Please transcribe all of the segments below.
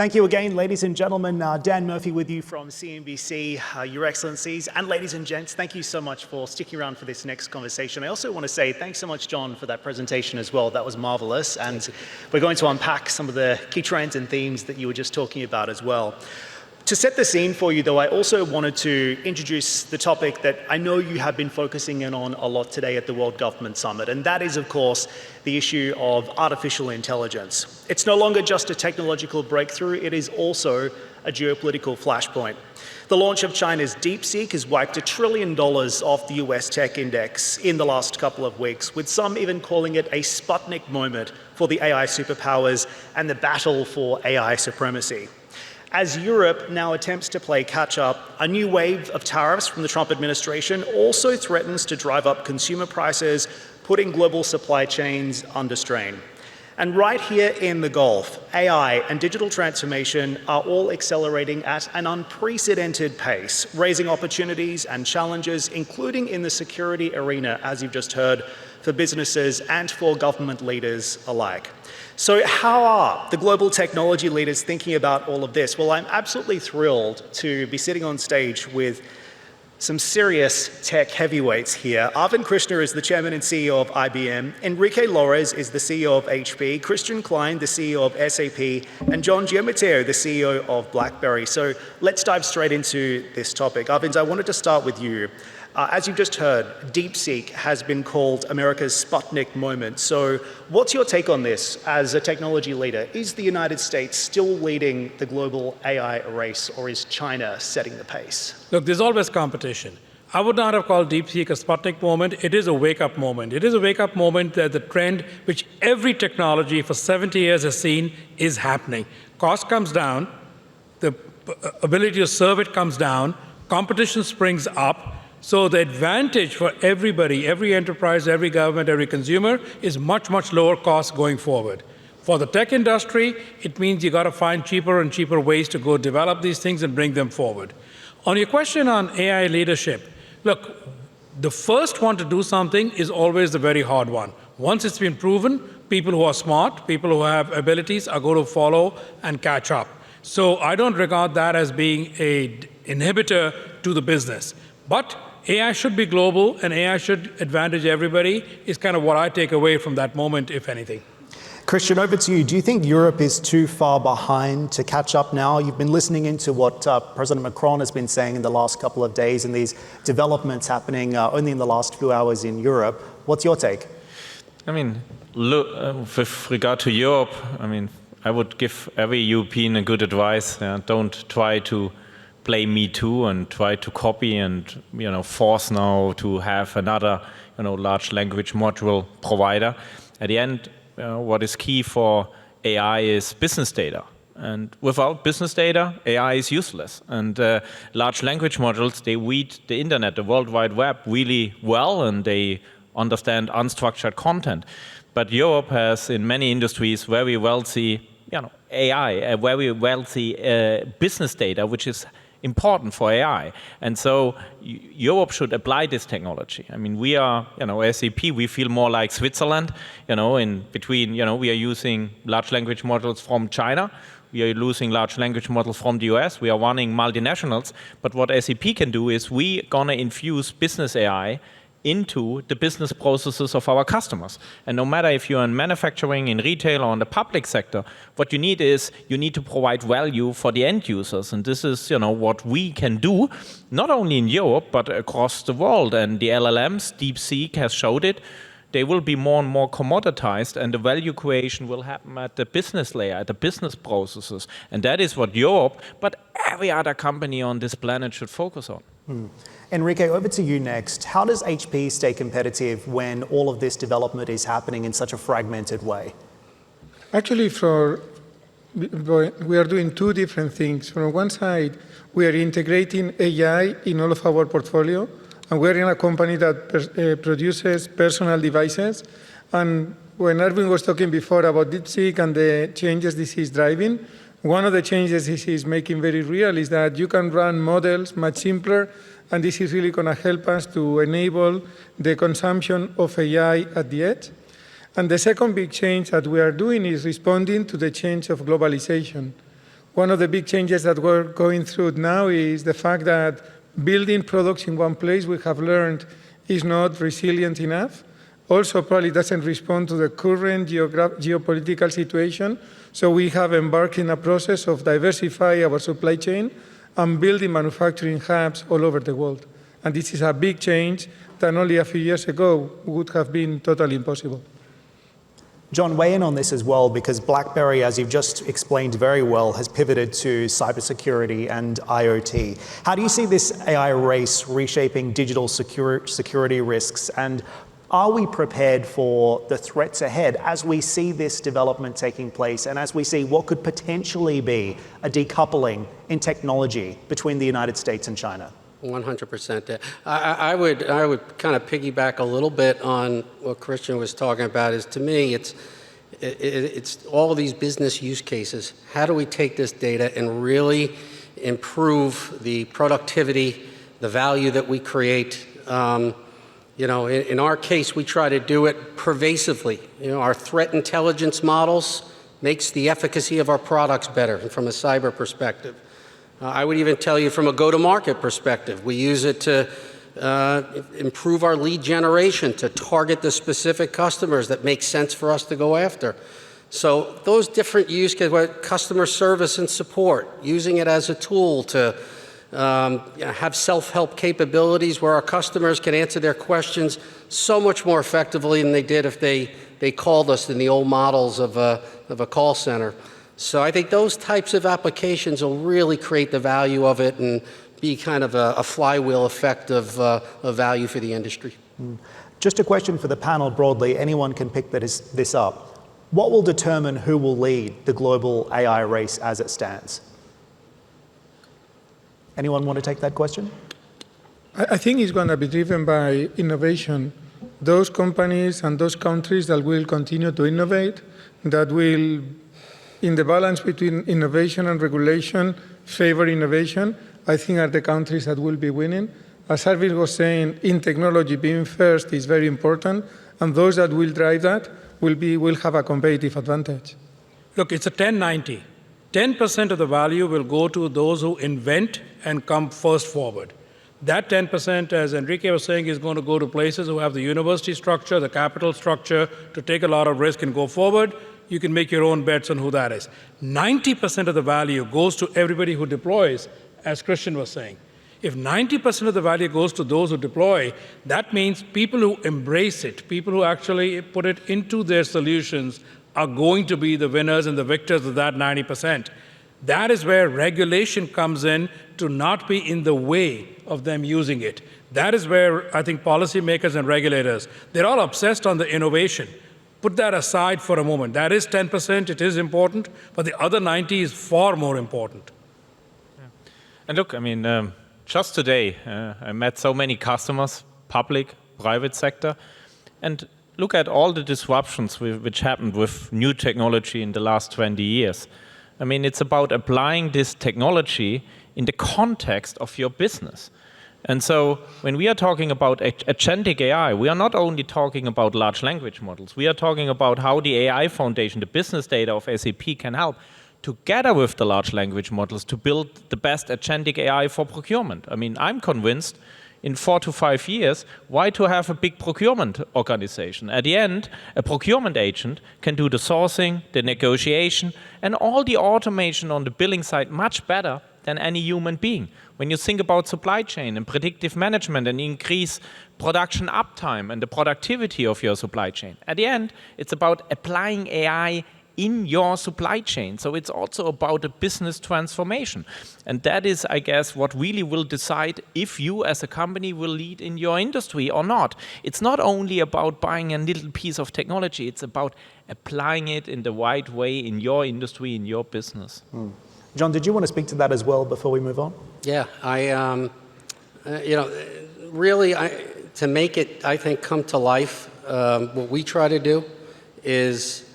Thank you again, ladies and gentlemen. Dan Murphy with you from CNBC, Your Excellencies. And ladies and gents, thank you so much for sticking around for this next conversation. I also want to say thanks so much, John, for that presentation as well. That was marvelous. And we're going to unpack some of the key trends and themes that you were just talking about as well. To set the scene for you, though, I also wanted to introduce the topic that I know you have been focusing in on a lot today at the World Government Summit, and that is, of course, the issue of artificial intelligence. It's no longer just a technological breakthrough, it is also a geopolitical flashpoint. The launch of China's DeepSeek has wiped $1 trillion off the US tech index in the last couple of weeks, with some even calling it a Sputnik moment for the AI superpowers and the battle for AI supremacy. As Europe now attempts to play catch-up, a new wave of tariffs from the Trump administration also threatens to drive up consumer prices, putting global supply chains under strain. And right here in the Gulf, AI and digital transformation are all accelerating at an unprecedented pace, raising opportunities and challenges, including in the security arena, as you've just heard, for businesses and for government leaders alike. So how are the global technology leaders thinking about all of this? Well, I'm absolutely thrilled to be sitting on stage with some serious tech heavyweights here. Arvind Krishna is the chairman and CEO of IBM. Enrique Lores is the CEO of HP. Christian Klein, the CEO of SAP. And John Giamatteo, the CEO of BlackBerry. So let's dive straight into this topic. Arvind, I wanted to start with you. As you've just heard, DeepSeek has been called America's Sputnik moment. So what's your take on this as a technology leader? Is the United States still leading the global AI race, or is China setting the pace? Look, there's always competition. I would not have called DeepSeek a Sputnik moment. It is a wake-up moment. It is a wake-up moment that the trend which every technology for 70 years has seen is happening. Cost comes down, the ability to serve it comes down, competition springs up. So the advantage for everybody, every enterprise, every government, every consumer, is much, much lower cost going forward. For the tech industry, it means you got to find cheaper and cheaper ways to go develop these things and bring them forward. On your question on AI leadership, look, the first one to do something is always the very hard one. Once it's been proven, people who are smart, people who have abilities are going to follow and catch up. So I don't regard that as being an inhibitor to the business. But AI should be global, and AI should advantage everybody, is kind of what I take away from that moment, if anything. Christian, over to you. Do you think Europe is too far behind to catch up now? You've been listening into what President Macron has been saying in the last couple of days and these developments happening only in the last few hours in Europe. What's your take? I mean, look, with regard to Europe, I mean, I would give every European a good advice. Don't try to play Me Too and try to copy and force now to have another large language module provider. At the end, what is key for AI is business data. And without business data, AI is useless. And large language modules, they read the internet, the World Wide Web really well, and they understand unstructured content. But Europe has, in many industries, very wealthy AI, a very wealthy business data, which is important for AI. And so Europe should apply this technology. I mean, we are, SAP, we feel more like Switzerland, in between, we are using large language models from China. We are using large language models from the US. We are running multinationals. But what SAP can do is we gonna infuse business AI into the business processes of our customers. And no matter if you're in manufacturing, in retail, or in the public sector, what you need is you need to provide value for the end users. And this is what we can do, not only in Europe, but across the world. And the LLMs, DeepSeek has showed it, they will be more and more commoditized, and the value creation will happen at the business layer, at the business processes. And that is what Europe, but every other company on this planet should focus on. Enrique, over to you next. How does HP stay competitive when all of this development is happening in such a fragmented way? Actually, we are doing two different things. From one side, we are integrating AI in all of our portfolio, and we're in a company that produces personal devices. And when Arvind was talking before about DeepSeek and the changes this is driving, one of the changes this is making very real is that you can run models much simpler, and this is really going to help us to enable the consumption of AI at the edge. And the second big change that we are doing is responding to the change of globalization. One of the big changes that we're going through now is the fact that building products in one place, we have learned, is not resilient enough. Also, probably doesn't respond to the current geopolitical situation. So we have embarked in a process of diversifying our supply chain and building manufacturing hubs all over the world. And this is a big change that only a few years ago would have been totally impossible. John, weigh in on this as well, because BlackBerry, as you've just explained very well, has pivoted to cybersecurity and IoT. How do you see this AI race reshaping digital security risks, and are we prepared for the threats ahead as we see this development taking place and as we see what could potentially be a decoupling in technology between the United States and China? 100%. I would kind of piggyback a little bit on what Krishna was talking about. Is to me, it's all of these business use cases. How do we take this data and really improve the productivity, the value that we create? You know, in our case, we try to do it pervasively. You know, our threat intelligence models makes the efficacy of our products better from a cyber perspective. I would even tell you from a go-to-market perspective, we use it to improve our lead generation, to target the specific customers that make sense for us to go after. So those different use cases, customer service and support, using it as a tool to have self-help capabilities where our customers can answer their questions so much more effectively than they did if they called us in the old models of a call center. So I think those types of applications will really create the value of it and be kind of a flywheel effect of value for the industry. Just a question for the panel broadly. Anyone can pick this up. What will determine who will lead the global AI race as it stands? Anyone want to take that question? I think it's going to be driven by innovation. Those companies and those countries that will continue to innovate, that will, in the balance between innovation and regulation, favor innovation, I think are the countries that will be winning. As Arvind was saying, in technology, being first is very important, and those that will drive that will have a competitive advantage. Look, it's a 10-90. 10% of the value will go to those who invent and come first forward. That 10%, as Enrique was saying, is going to go to places who have the university structure, the capital structure to take a lot of risk and go forward. You can make your own bets on who that is. 90% of the value goes to everybody who deploys, as Christian was saying. If 90% of the value goes to those who deploy, that means people who embrace it, people who actually put it into their solutions are going to be the winners and the victors of that 90%. That is where regulation comes in to not be in the way of them using it. That is where I think policymakers and regulators, they're all obsessed on the innovation. Put that aside for a moment. That is 10%, it is important, but the other 90 is far more important. Yeah. And look, I mean, just today, I met so many customers, public, private sector, and look at all the disruptions which happened with new technology in the last 20 years. I mean, it's about applying this technology in the context of your business. And so when we are talking about agentic AI, we are not only talking about large language models, we are talking about how the AI foundation, the business data of SAP can help together with the large language models to build the best agentic AI for procurement. I mean, I'm convinced in 4 to 5 years, why to have a big procurement organization? At the end, a procurement agent can do the sourcing, the negotiation, and all the automation on the billing side much better than any human being. When you think about supply chain and predictive management and increase production uptime and the productivity of your supply chain, at the end, it's about applying AI in your supply chain. So it's also about a business transformation. And that is, I guess, what really will decide if you as a company will lead in your industry or not. It's not only about buying a little piece of technology, it's about applying it in the right way in your industry, in your business. John, did you want to speak to that as well before we move on? Yeah, really, to make it, I think, come to life, what we try to do is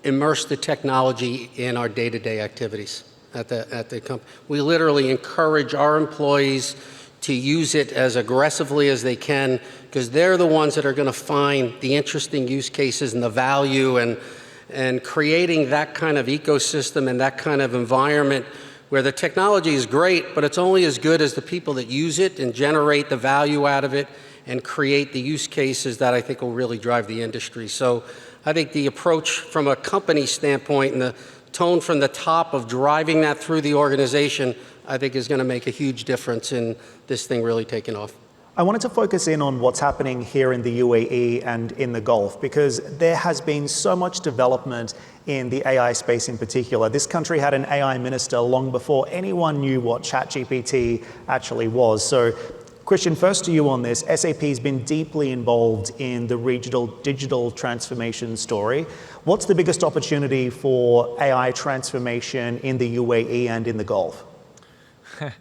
immerse the technology in our day-to-day activities at the company. We literally encourage our employees to use it as aggressively as they can, because they're the ones that are going to find the interesting use cases and the value, and and creating that kind of ecosystem and that kind of environment where the technology is great, but it's only as good as the people that use it and generate the value out of it and create the use cases that I think will really drive the industry. So I think the approach from a company standpoint and the tone from the top of driving that through the organization, I think is going to make a huge difference in this thing really taking off. I wanted to focus in on what's happening here in the UAE and in the Gulf, because there has been so much development in the AI space in particular. This country had an AI minister long before anyone knew what ChatGPT actually was. So, Christian, first to you on this. SAP has been deeply involved in the regional digital transformation story. What's the biggest opportunity for AI transformation in the UAE and in the Gulf? I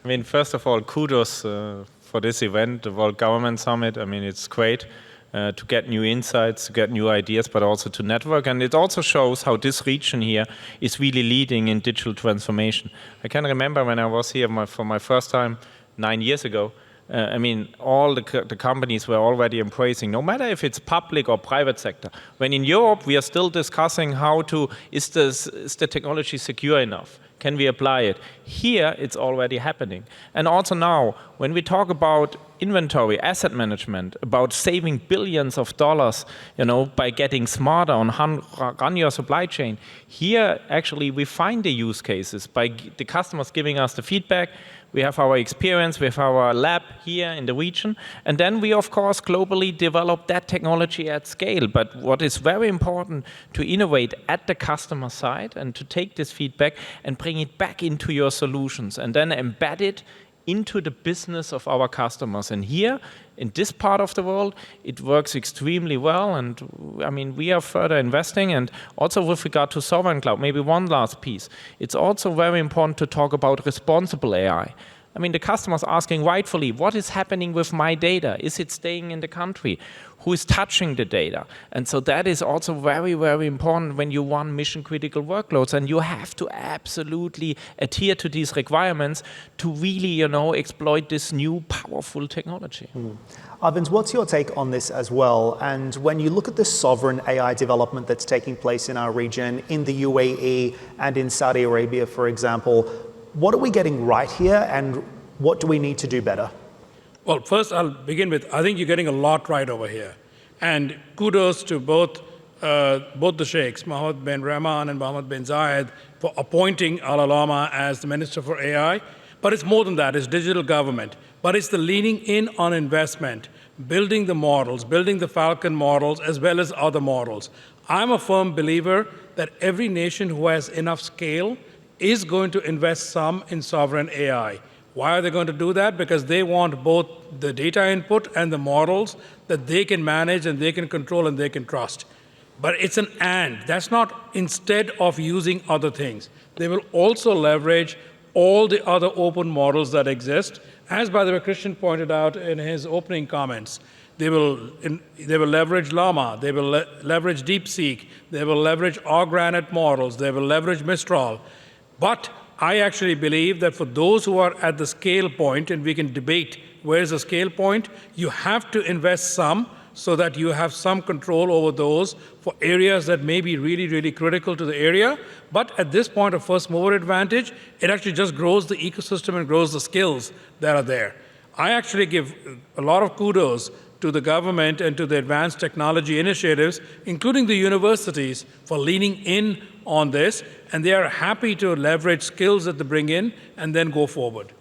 mean, first of all, kudos for this event, the World Government Summit. I mean, it's great to get new insights, to get new ideas, but also to network. And it also shows how this region here is really leading in digital transformation. I can remember when I was here for my first time 9 years ago, I mean, all the companies were already embracing, no matter if it's public or private sector. When in Europe, we are still discussing is the technology secure enough? Can we apply it? Here, it's already happening. And also now, when we talk about inventory, asset management, about saving billions of dollars, by getting smarter on run your supply chain, here, actually, we find the use cases by the customers giving us the feedback. We have our experience, we have our lab here in the region, and then we, of course, globally develop that technology at scale. But what is very important to innovate at the customer side and to take this feedback and bring it back into your solutions and then embed it into the business of our customers. And here, in this part of the world, it works extremely well. And I mean, we are further investing. And also with regard to sovereign cloud, maybe one last piece. It's also very important to talk about responsible AI. I mean, the customer's asking rightfully, what is happening with my data? Is it staying in the country? Who is touching the data? And so that is also very, very important when you run mission-critical workloads. And you have to absolutely adhere to these requirements to really, exploit this new powerful technology. Arvind, what's your take on this as well? And when you look at the sovereign AI development that's taking place in our region, in the UAE and in Saudi Arabia, for example, what are we getting right here, and what do we need to do better? Well, first I'll begin with, I think you're getting a lot right over here. And kudos to both the sheikhs, Mohammed bin Rahman and Mohammed bin Zayed, for appointing Al-Alama as the Minister for AI. But it's more than that, it's digital government. But it's the leaning in on investment, building the models, building the Falcon models, as well as other models. I'm a firm believer that every nation who has enough scale is going to invest some in sovereign AI. Why are they going to do that? Because they want both the data input and the models that they can manage and they can control and they can trust. But it's an and. That's not instead of using other things. They will also leverage all the other open models that exist. As, by the way, Christian pointed out in his opening comments, they will leverage Llama, they will leverage DeepSeek, they will leverage Granite models, they will leverage Mistral. But I actually believe that for those who are at the scale point, and we can debate where's the scale point, you have to invest some so that you have some control over those for areas that may be really, really critical to the area. But at this point of first mover advantage, it actually just grows the ecosystem and grows the skills that are there. I actually give a lot of kudos to the government and to the advanced technology initiatives, including the universities, for leaning in on this, and they are happy to leverage skills that they bring in and then go forward.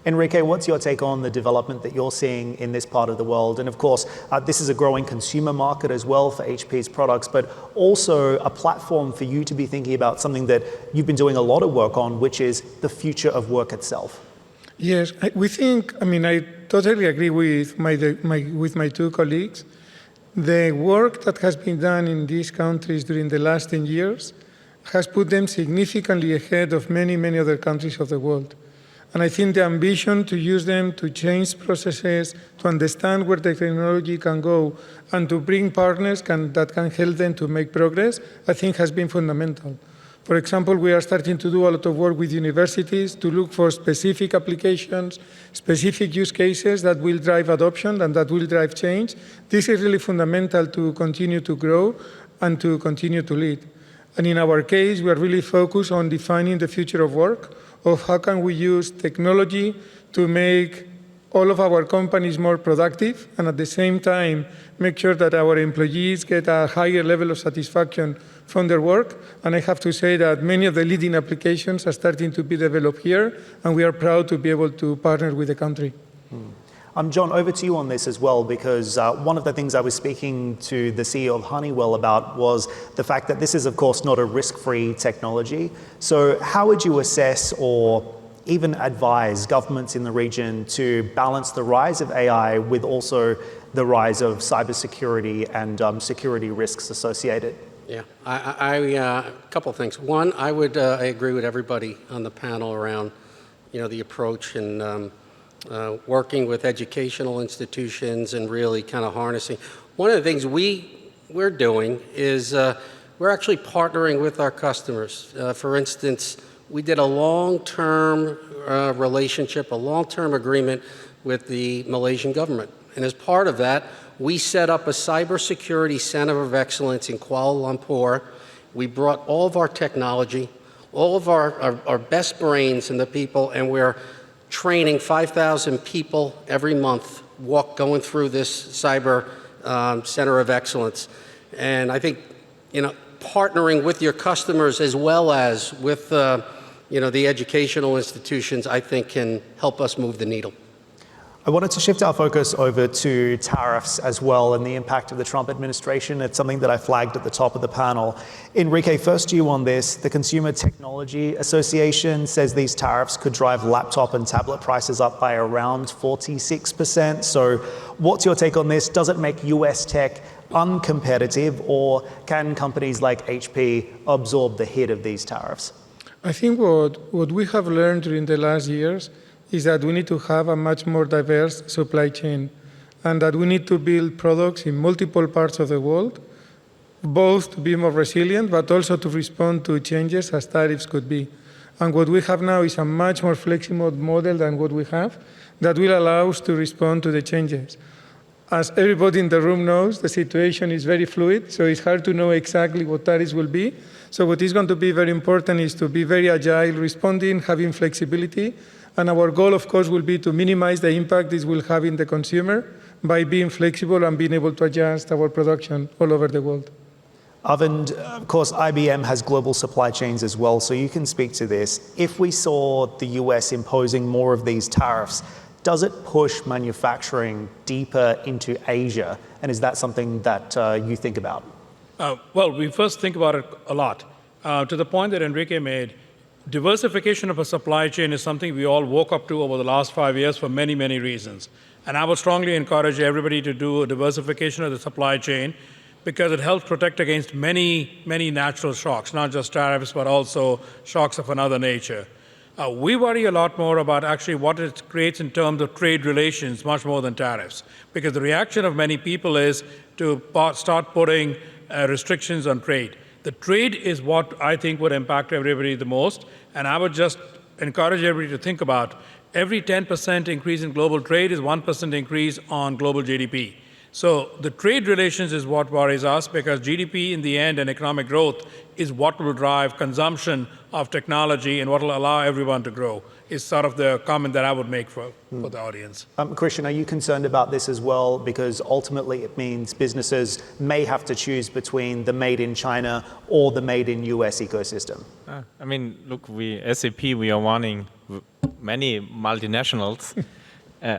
Enrique, what's your take on the development that you're seeing in this part of the world? And of course, this is a growing consumer market as well for HP's products, but also a platform for you to be thinking about something that you've been doing a lot of work on, which is the future of work itself. Yes, we think, I totally agree with my two colleagues. The work that has been done in these countries during the last 10 years has put them significantly ahead of many, many other countries of the world. And I think the ambition to use them to change processes, to understand where the technology can go, and to bring partners that can help them to make progress, I think has been fundamental. For example, we are starting to do a lot of work with universities to look for specific applications, specific use cases that will drive adoption and that will drive change. This is really fundamental to continue to grow. and to continue to lead. And in our case, we are really focused on defining the future of work, of how can we use technology to make all of our companies more productive, and at the same time, make sure that our employees get a higher level of satisfaction from their work. And I have to say that many of the leading applications are starting to be developed here, and we are proud to be able to partner with the country. John, over to you on this as well, because one of the things I was speaking to the CEO of Honeywell about was the fact that this is, of course, not a risk-free technology. So how would you assess or even advise governments in the region to balance the rise of AI with also the rise of cybersecurity and security risks associated? Yeah, a couple of things. One, I agree with everybody on the panel around, the approach and working with educational institutions and really kind of harnessing. One of the things we're doing is we're actually partnering with our customers. For instance, we did a long-term relationship, a long-term agreement with the Malaysian government. And as part of that, we set up a cybersecurity center of excellence in Kuala Lumpur. We brought all of our technology, all of our best brains and the people, and we're training 5,000 people every month, going through this cyber center of excellence. And I think, partnering with your customers as well as with, the educational institutions, I think can help us move the needle. I wanted to shift our focus over to tariffs as well and the impact of the Trump administration. It's something that I flagged at the top of the panel. Enrique, first to you on this. The Consumer Technology Association says these tariffs could drive laptop and tablet prices up by around 46%. So what's your take on this? Does it make US tech uncompetitive, or can companies like HP absorb the hit of these tariffs? I think what we have learned during the last years is that we need to have a much more diverse supply chain, and that we need to build products in multiple parts of the world, both to be more resilient, but also to respond to changes as tariffs could be. And what we have now is a much more flexible model than what we have that will allow us to respond to the changes. As everybody in the room knows, the situation is very fluid, so it's hard to know exactly what tariffs will be. So what is going to be very important is to be very agile, responding, having flexibility. And our goal, of course, will be to minimize the impact this will have in the consumer by being flexible and being able to adjust our production all over the world. Arvind, of course, IBM has global supply chains as well, so you can speak to this. If we saw the US imposing more of these tariffs, does it push manufacturing deeper into Asia? And is that something that you think about? Well, we first think about it a lot. To the point that Enrique made, diversification of a supply chain is something we all woke up to over the last 5 years for many, many reasons. And I would strongly encourage everybody to do a diversification of the supply chain because it helps protect against many, many natural shocks, not just tariffs, but also shocks of another nature. We worry a lot more about actually what it creates in terms of trade relations, much more than tariffs, because the reaction of many people is to start putting restrictions on trade. The trade is what I think would impact everybody the most, and I would just encourage everybody to think about every 10% increase in global trade is 1% increase on global GDP. So the trade relations is what worries us because GDP in the end and economic growth is what will drive consumption of technology and what will allow everyone to grow, is sort of the comment that I would make for the audience. Krishna, are you concerned about this as well? Because ultimately it means businesses may have to choose between the made in China or the made in US ecosystem. I mean, look, SAP, we are warning many multinationals.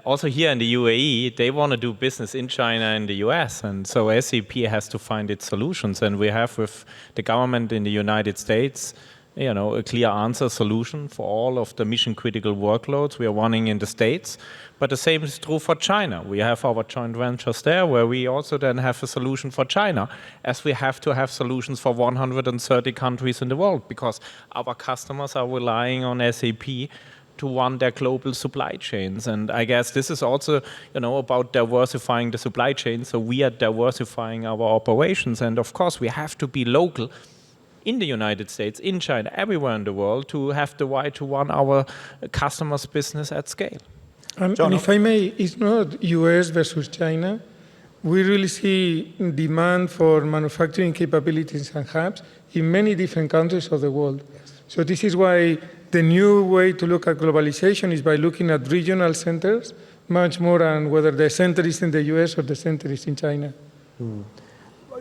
Also here in the UAE, they want to do business in China and the US. And so SAP has to find its solutions. And we have with the government in the United States, a clear answer solution for all of the mission critical workloads we are running in the States. But the same is true for China. We have our joint ventures there where we also then have a solution for China, as we have to have solutions for 130 countries in the world because our customers are relying on SAP to run their global supply chains. And I guess this is also, about diversifying the supply chain. So we are diversifying our operations. And of course, we have to be local in the United States, in China, everywhere in the world to have the right to run our customers' business at scale. And if I may, it's not US versus China. we really see demand for manufacturing capabilities and hubs in many different countries of the world. So this is why the new way to look at globalization is by looking at regional centers, much more than whether the center is in the US or the center is in China.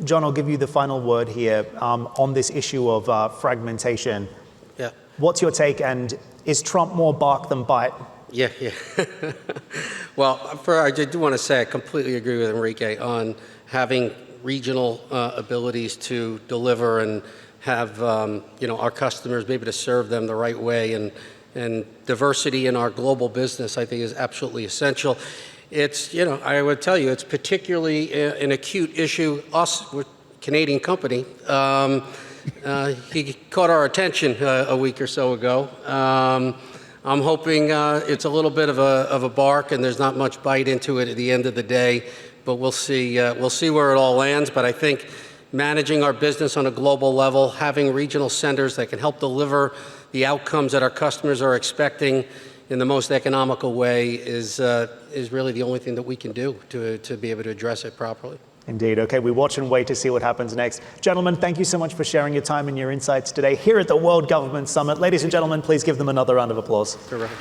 John, I'll give you the final word here on this issue of fragmentation. Yeah. What's your take, and is Trump more bark than bite? Yeah. Well, I do want to say I completely agree with Enrique on having regional abilities to deliver and have our customers be able to serve them the right way, and diversity in our global business, I think, is absolutely essential. It's, I would tell you, it's particularly an acute issue. We're a Canadian company. He caught our attention a week or so ago. I'm hoping it's a little bit of a bark and there's not much bite into it at the end of the day, but we'll see. We'll see where it all lands. But I think managing our business on a global level, having regional centers that can help deliver the outcomes that our customers are expecting in the most economical way is really the only thing that we can do to be able to address it properly. Indeed. Okay, we watch and wait to see what happens next. Gentlemen, thank you so much for sharing your time and your insights today here at the World Government Summit. Ladies and gentlemen, please give them another round of applause. Terrific.